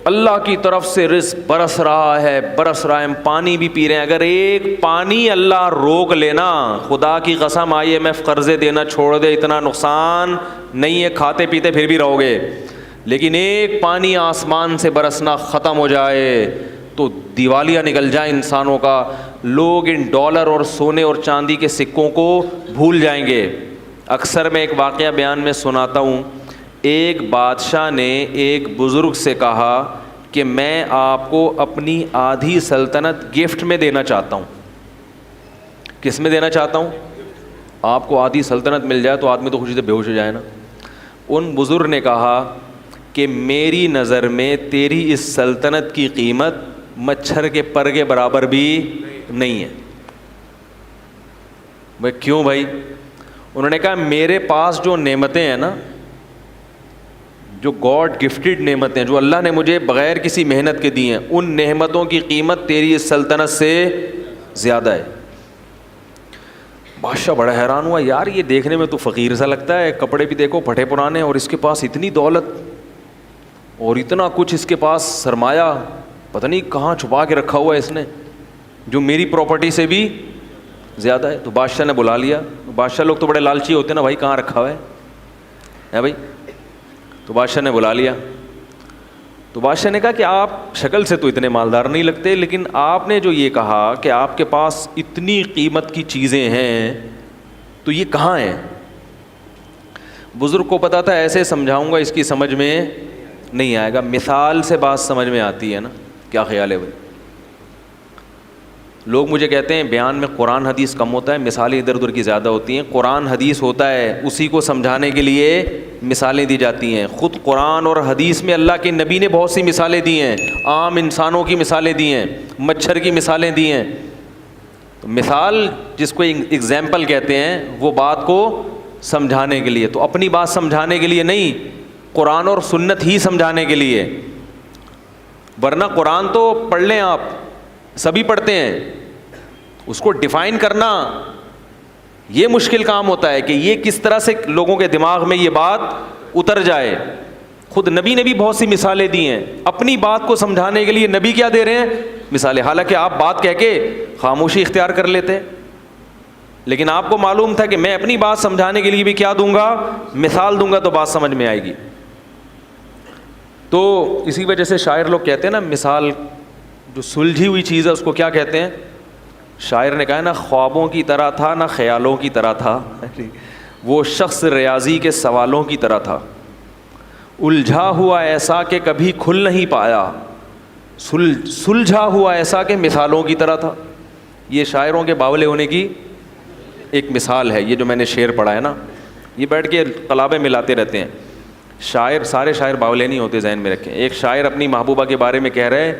اللہ کی طرف سے رزق برس رہا ہے، ہم پانی بھی پی رہے ہیں. اگر ایک پانی اللہ روک لینا، خدا کی قسم IMF قرضے دینا چھوڑ دے، اتنا نقصان نہیں ہے، کھاتے پیتے پھر بھی رہو گے. لیکن ایک پانی آسمان سے برسنا ختم ہو جائے تو دیوالیہ نکل جائے انسانوں کا. لوگ ان ڈالر اور سونے اور چاندی کے سکوں کو بھول جائیں گے. اکثر میں ایک واقعہ بیان میں سناتا ہوں. ایک بادشاہ نے ایک بزرگ سے کہا کہ میں آپ کو اپنی آدھی سلطنت گفٹ میں دینا چاہتا ہوں. کس میں دینا چاہتا ہوں؟ آپ کو آدھی سلطنت مل جائے تو آدمی تو خوشی سے بے ہوش ہو جائے نا. ان بزرگ نے کہا کہ میری نظر میں تیری اس سلطنت کی قیمت مچھر کے پر کے برابر بھی نہیں ہے. بھائی کیوں بھائی؟ انہوں نے کہا میرے پاس جو نعمتیں ہیں نا، جو گاڈ گفٹڈ نعمتیں جو اللہ نے مجھے بغیر کسی محنت کے دی ہیں، ان نعمتوں کی قیمت تیری اس سلطنت سے زیادہ ہے. بادشاہ بڑا حیران ہوا، یار یہ دیکھنے میں تو فقیر سا لگتا ہے، کپڑے بھی دیکھو پھٹے پرانے، اور اس کے پاس اتنی دولت اور اتنا کچھ، اس کے پاس سرمایہ پتہ نہیں کہاں چھپا کے رکھا ہوا ہے اس نے، جو میری پراپرٹی سے بھی زیادہ ہے. تو بادشاہ نے بلا لیا. بادشاہ لوگ تو بڑے لالچی ہوتے ہیں نا، بھائی کہاں رکھا ہوا ہے بھائی. تو بادشاہ نے بلا لیا. تو بادشاہ نے کہا کہ آپ شکل سے تو اتنے مالدار نہیں لگتے، لیکن آپ نے جو یہ کہا کہ آپ کے پاس اتنی قیمت کی چیزیں ہیں تو یہ کہاں ہیں؟ بزرگ کو پتا تھا ایسے سمجھاؤں گا اس کی سمجھ میں نہیں آئے گا، مثال سے بات سمجھ میں آتی ہے نا. کیا خیال ہے بھائی؟ لوگ مجھے کہتے ہیں بیان میں قرآن حدیث کم ہوتا ہے، مثالیں ادھر ادھر کی زیادہ ہوتی ہیں. قرآن حدیث ہوتا ہے، اسی کو سمجھانے کے لیے مثالیں دی جاتی ہیں. خود قرآن اور حدیث میں اللہ کے نبی نے بہت سی مثالیں دی ہیں، عام انسانوں کی مثالیں دی ہیں، مچھر کی مثالیں دی ہیں. تو مثال جس کو ایگزامپل کہتے ہیں، وہ بات کو سمجھانے کے لیے، تو اپنی بات سمجھانے کے لیے نہیں، قرآن اور سنت ہی سمجھانے کے لیے. ورنہ قرآن تو پڑھ لیں آپ، سبھی پڑھتے ہیں، اس کو ڈیفائن کرنا یہ مشکل کام ہوتا ہے کہ یہ کس طرح سے لوگوں کے دماغ میں یہ بات اتر جائے. خود نبی نے بھی بہت سی مثالیں دی ہیں، اپنی بات کو سمجھانے کے لیے نبی کیا دے رہے ہیں؟ مثالیں. حالانکہ آپ بات کہہ کے خاموشی اختیار کر لیتے، لیکن آپ کو معلوم تھا کہ میں اپنی بات سمجھانے کے لیے بھی کیا دوں گا؟ مثال دوں گا تو بات سمجھ میں آئے گی. تو اسی وجہ سے شاعر لوگ کہتے ہیں نا، مثال جو سلجھی ہوئی چیز ہے اس کو کیا کہتے ہیں؟ شاعر نے کہا نا، خوابوں کی طرح تھا نہ خیالوں کی طرح تھا، وہ شخص ریاضی کے سوالوں کی طرح تھا، الجھا ہوا ایسا کہ کبھی کھل نہیں پایا، سلجھا ہوا ایسا کہ مثالوں کی طرح تھا. یہ شاعروں کے باولے ہونے کی ایک مثال ہے. یہ جو میں نے شعر پڑھا ہے نا، یہ بیٹھ کے قلابیں ملاتے رہتے ہیں. شاعر، سارے شاعر باولے نہیں ہوتے، ذہن میں رکھیں. ایک شاعر اپنی محبوبہ کے بارے میں کہہ رہے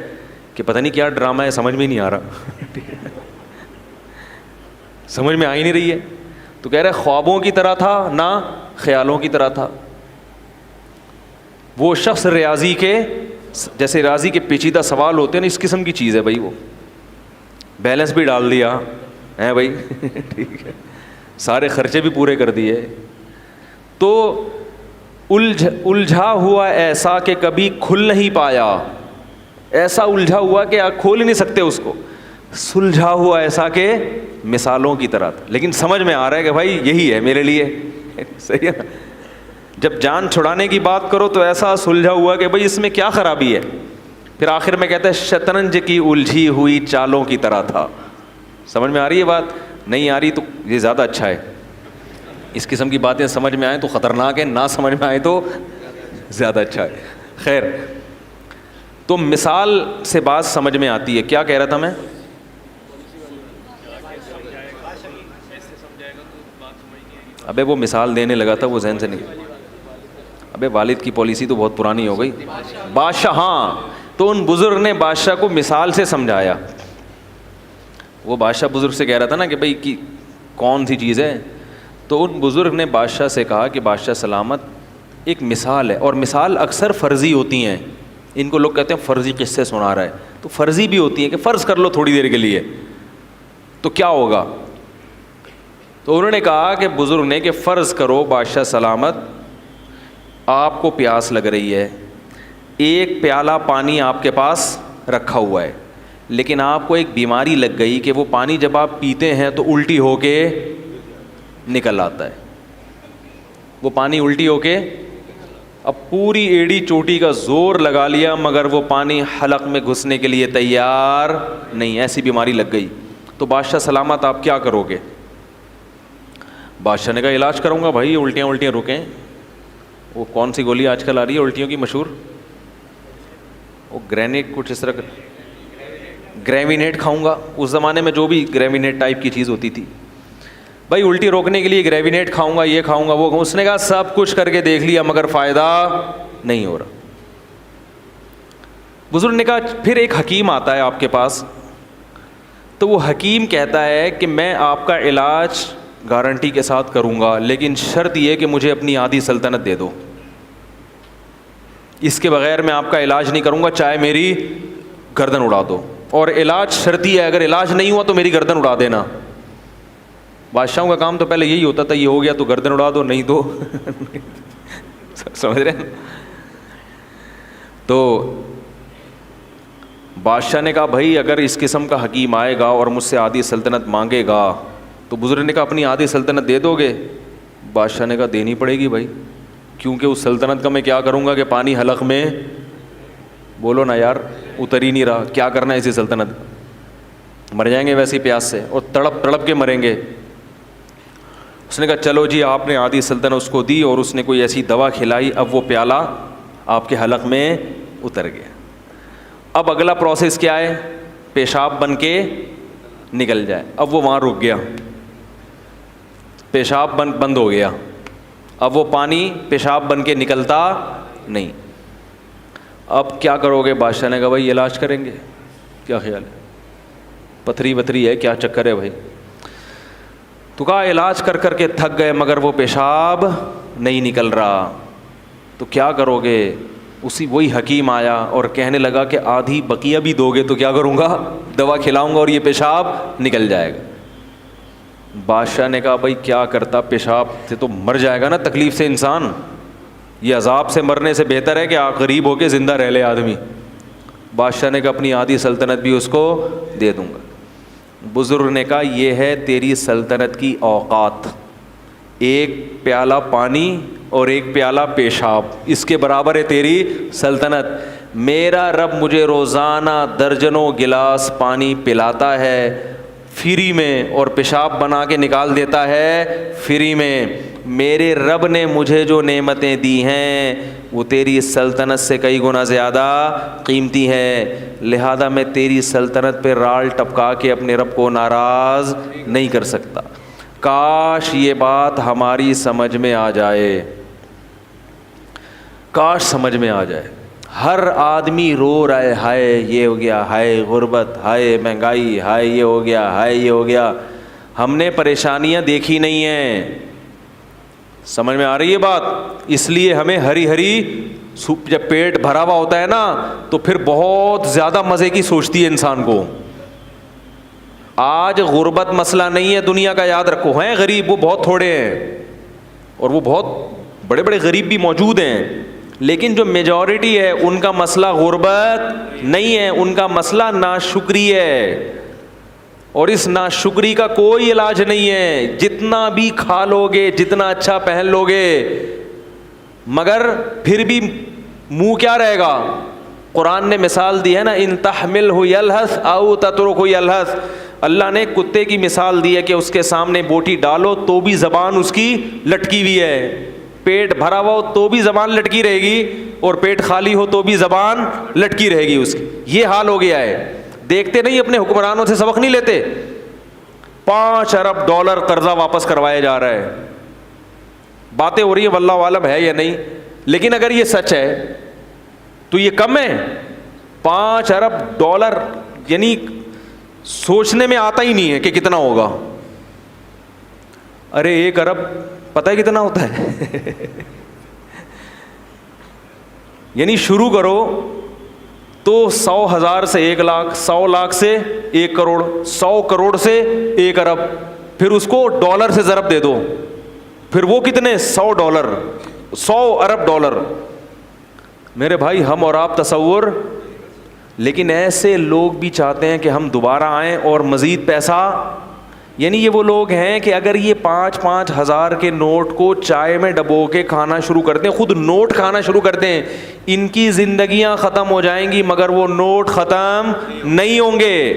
کہ پتہ نہیں کیا ڈرامہ ہے، سمجھ میں نہیں آ رہا سمجھ میں آ ہی نہیں رہی ہے. تو کہہ رہے خوابوں کی طرح تھا نہ خیالوں کی طرح تھا، وہ شخص ریاضی کے، جیسے ریاضی کے پیچیدہ سوال ہوتے ہیں نا، اس قسم کی چیز ہے بھائی. وہ بیلنس بھی ڈال دیا ہے بھائی ٹھیک ہے، سارے خرچے بھی پورے کر دیے. تو الجھا ہوا ایسا کہ کبھی کھل نہیں پایا، ایسا الجھا ہوا کہ آپ کھول ہی نہیں سکتے اس کو. سلجھا ہوا ایسا کہ مثالوں کی طرح تھا. لیکن سمجھ میں آ رہا ہے کہ بھائی یہی ہے میرے لیے، صحیح ہے نا. جب جان چھڑانے کی بات کرو تو ایسا سلجھا ہوا کہ بھائی اس میں کیا خرابی ہے. پھر آخر میں کہتا ہے شطرنج کی الجھی ہوئی چالوں کی طرح تھا. سمجھ میں آ رہی ہے بات؟ نہیں آ رہی تو یہ زیادہ اچھا ہے. اس قسم کی باتیں سمجھ میں آئیں تو خطرناک ہے، نہ سمجھ میں آئیں تو زیادہ اچھا ہے. خیر، تو مثال سے بات سمجھ میں آتی ہے. کیا کہہ رہا تھا میں؟ ابے وہ مثال دینے لگا تھا، وہ ذہن سے نہیں. ابے والد کی پالیسی تو بہت پرانی ہو گئی. بادشاہ، ہاں، تو ان بزرگ نے بادشاہ کو مثال سے سمجھایا. وہ بادشاہ بزرگ سے کہہ رہا تھا نا کہ بھائی کی کون سی چیز ہے. تو ان بزرگ نے بادشاہ سے کہا کہ بادشاہ سلامت، ایک مثال ہے، اور مثال اکثر فرضی ہوتی ہیں. ان کو لوگ کہتے ہیں فرضی قصے سنا رہا ہے، تو فرضی بھی ہوتی ہیں کہ فرض کر لو تھوڑی دیر کے لیے تو کیا ہوگا. تو انہوں نے کہا کہ بزرگ نے کہ فرض کرو بادشاہ سلامت، آپ کو پیاس لگ رہی ہے، ایک پیالہ پانی آپ کے پاس رکھا ہوا ہے، لیکن آپ کو ایک بیماری لگ گئی کہ وہ پانی جب آپ پیتے ہیں تو الٹی ہو کے نکل آتا ہے، وہ پانی الٹی ہو کے، اب پوری ایڑی چوٹی کا زور لگا لیا مگر وہ پانی حلق میں گھسنے کے لیے تیار نہیں، ایسی بیماری لگ گئی، تو بادشاہ سلامت آپ کیا کرو گے؟ بادشاہ نے کہا علاج کروں گا بھائی، الٹیاں رکیں۔ وہ کون سی گولی آج کل آ رہی ہے الٹیوں کی مشہور؟ وہ گرینیٹ، کچھ اس طرح کا، گریوینیٹ کھاؤں گا۔ اس زمانے میں جو بھی گریوینیٹ ٹائپ کی چیز ہوتی تھی، بھائی الٹی روکنے کے لیے گریوینیٹ کھاؤں گا، یہ کھاؤں گا، وہ۔ اس نے کہا سب کچھ کر کے دیکھ لیا مگر فائدہ نہیں ہو رہا۔ بزرگ نے کہا پھر ایک حکیم آتا ہے آپ کے پاس، تو وہ حکیم کہتا ہے کہ میں آپ کا علاج گارنٹی کے ساتھ کروں گا، لیکن شرط یہ کہ مجھے اپنی آدھی سلطنت دے دو، اس کے بغیر میں آپ کا علاج نہیں کروں گا، چاہے میری گردن اڑا دو، اور علاج شرطی ہے، اگر علاج نہیں ہوا تو میری گردن اڑا دینا۔ بادشاہوں کا کام تو پہلے یہی ہوتا تھا، یہ ہو گیا تو گردن اڑا دو، نہیں تو سمجھ رہے ہیں؟ تو بادشاہ نے کہا بھائی اگر اس قسم کا حکیم آئے گا اور مجھ سے آدھی سلطنت مانگے گا تو بزرگ نے کہا اپنی آدھی سلطنت دے دو گے؟ بادشاہ نے کہا دینی پڑے گی بھائی، کیونکہ اس سلطنت کا میں کیا کروں گا کہ پانی حلق میں، بولو نا یار، اتر ہی نہیں رہا، کیا کرنا ہے اسی سلطنت، مر جائیں گے ویسی پیاس سے، اور تڑپ تڑپ کے مریں گے۔ اس نے کہا چلو جی، آپ نے آدھی سلطنت اس کو دی اور اس نے کوئی ایسی دوا کھلائی، اب وہ پیالہ آپ کے حلق میں اتر گیا۔ اب اگلا پروسیس کیا ہے؟ پیشاب بن کے نکل جائے۔ اب وہ وہاں رک گیا، پیشاب بند ہو گیا، اب وہ پانی پیشاب بن کے نکلتا نہیں۔ اب کیا کرو گے؟ بادشاہ نے کہا بھائی علاج کریں گے، کیا خیال ہے؟ پتھری وتھری ہے کیا چکر ہے بھائی؟ تو کہا علاج کر کر کے تھک گئے مگر وہ پیشاب نہیں نکل رہا، تو کیا کرو گے؟ وہی حکیم آیا اور کہنے لگا کہ آدھی بقیہ بھی دو گے تو کیا کروں گا؟ دوا کھلاؤں گا اور یہ پیشاب نکل جائے گا۔ بادشاہ نے کہا بھائی کیا کرتا، پیشاب سے تو مر جائے گا نا تکلیف سے انسان، یہ عذاب سے مرنے سے بہتر ہے کہ غریب ہو کے زندہ رہ لے آدمی۔ بادشاہ نے کہا اپنی آدھی سلطنت بھی اس کو دے دوں گا۔ بزرگ نے کہا یہ ہے تیری سلطنت کی اوقات، ایک پیالہ پانی اور ایک پیالہ پیشاب، اس کے برابر ہے تیری سلطنت۔ میرا رب مجھے روزانہ درجنوں گلاس پانی پلاتا ہے فری میں، اور پیشاب بنا کے نکال دیتا ہے فری میں۔ میرے رب نے مجھے جو نعمتیں دی ہیں وہ تیری سلطنت سے کئی گنا زیادہ قیمتی ہے، لہذا میں تیری سلطنت پہ رال ٹپکا کے اپنے رب کو ناراض نہیں کر سکتا۔ کاش یہ بات ہماری سمجھ میں آ جائے، کاش سمجھ میں آ جائے۔ ہر آدمی رو رہا ہے، ہائے یہ ہو گیا، ہائے غربت، ہائے مہنگائی، ہائے یہ ہو گیا، ہائے یہ ہو گیا۔ ہم نے پریشانیاں دیکھی نہیں ہیں، سمجھ میں آ رہی ہے بات؟ اس لیے ہمیں ہری ہری سوپ، جب پیٹ بھرا ہوا ہوتا ہے نا تو پھر بہت زیادہ مزے کی سوچتی ہے انسان کو۔ آج غربت مسئلہ نہیں ہے دنیا کا، یاد رکھو، ہیں غریب وہ بہت تھوڑے ہیں، اور وہ بہت بڑے بڑے غریب بھی موجود ہیں، لیکن جو میجورٹی ہے ان کا مسئلہ غربت نہیں ہے، ان کا مسئلہ ناشکری ہے، اور اس ناشکری کا کوئی علاج نہیں ہے۔ جتنا بھی کھا لو گے، جتنا اچھا پہن لو گے، مگر پھر بھی منہ کیا رہے گا؟ قرآن نے مثال دی ہے نا، ان تحملہ یلہث او تترکہ یلہث، اللہ نے کتے کی مثال دی ہے کہ اس کے سامنے بوٹی ڈالو تو بھی زبان اس کی لٹکی ہوئی ہے، پیٹ بھرا ہوا ہو تو بھی زبان لٹکی رہے گی، اور پیٹ خالی ہو تو بھی زبان لٹکی رہے گی اس کی۔ یہ حال ہو گیا ہے۔ دیکھتے نہیں اپنے حکمرانوں سے سبق نہیں لیتے؟ 5 ارب ڈالر قرضہ واپس کروایا جا رہا ہے، باتیں ہو رہی ہیں واللہ عالم ہے یا نہیں، لیکن اگر یہ سچ ہے تو یہ کم ہے؟ 5 ارب ڈالر یعنی سوچنے میں آتا ہی نہیں ہے کہ کتنا ہوگا۔ ارے 1 ارب پتہ ہے کتنا ہوتا ہے؟ یعنی شروع کرو تو 100,000 سے 1 لاکھ، 100 لاکھ سے 1 کروڑ، 100 کروڑ سے 1 ارب، پھر اس کو ڈالر سے ضرب دے دو، پھر وہ کتنے؟ 100 ڈالر، 100 ارب ڈالر۔ میرے بھائی ہم اور آپ تصور, لیکن ایسے لوگ بھی چاہتے ہیں کہ ہم دوبارہ آئیں اور مزید پیسہ. یعنی یہ وہ لوگ ہیں کہ اگر یہ 5,000 کے نوٹ کو چائے میں ڈبو کے کھانا شروع کرتے ہیں, خود نوٹ کھانا شروع کرتے ہیں, ان کی زندگیاں ختم ہو جائیں گی مگر وہ نوٹ ختم نہیں ہوں گے.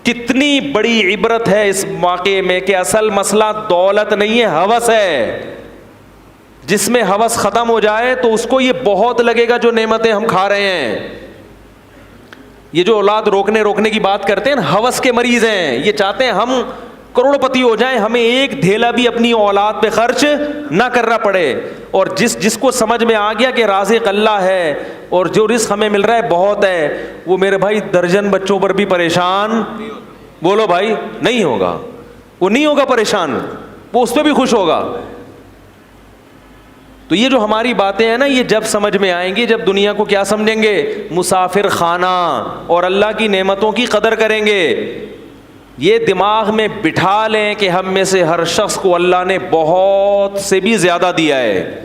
کتنی بڑی عبرت ہے اس واقعے میں کہ اصل مسئلہ دولت نہیں ہے, ہوس ہے. جس میں ہوس ختم ہو جائے تو اس کو یہ بہت لگے گا جو نعمتیں ہم کھا رہے ہیں. یہ جو اولاد روکنے کی بات کرتے ہیں نا, ہوس کے مریض ہیں. یہ چاہتے ہیں ہم کروڑ پتی ہو جائیں, ہمیں ایک دھیلا بھی اپنی اولاد پہ خرچ نہ کرنا پڑے. اور جس کو سمجھ میں آ گیا کہ رازق اللہ ہے اور جو رزق ہمیں مل رہا ہے بہت ہے, وہ میرے بھائی درجن بچوں پر بھی پریشان, بولو بھائی, نہیں ہوگا. وہ نہیں ہوگا پریشان, وہ اس پہ بھی خوش ہوگا. تو یہ جو ہماری باتیں ہیں نا, یہ جب سمجھ میں آئیں گی جب دنیا کو کیا سمجھیں گے, مسافر خانہ, اور اللہ کی نعمتوں کی قدر کریں گے. یہ دماغ میں بٹھا لیں کہ ہم میں سے ہر شخص کو اللہ نے بہت سے بھی زیادہ دیا ہے.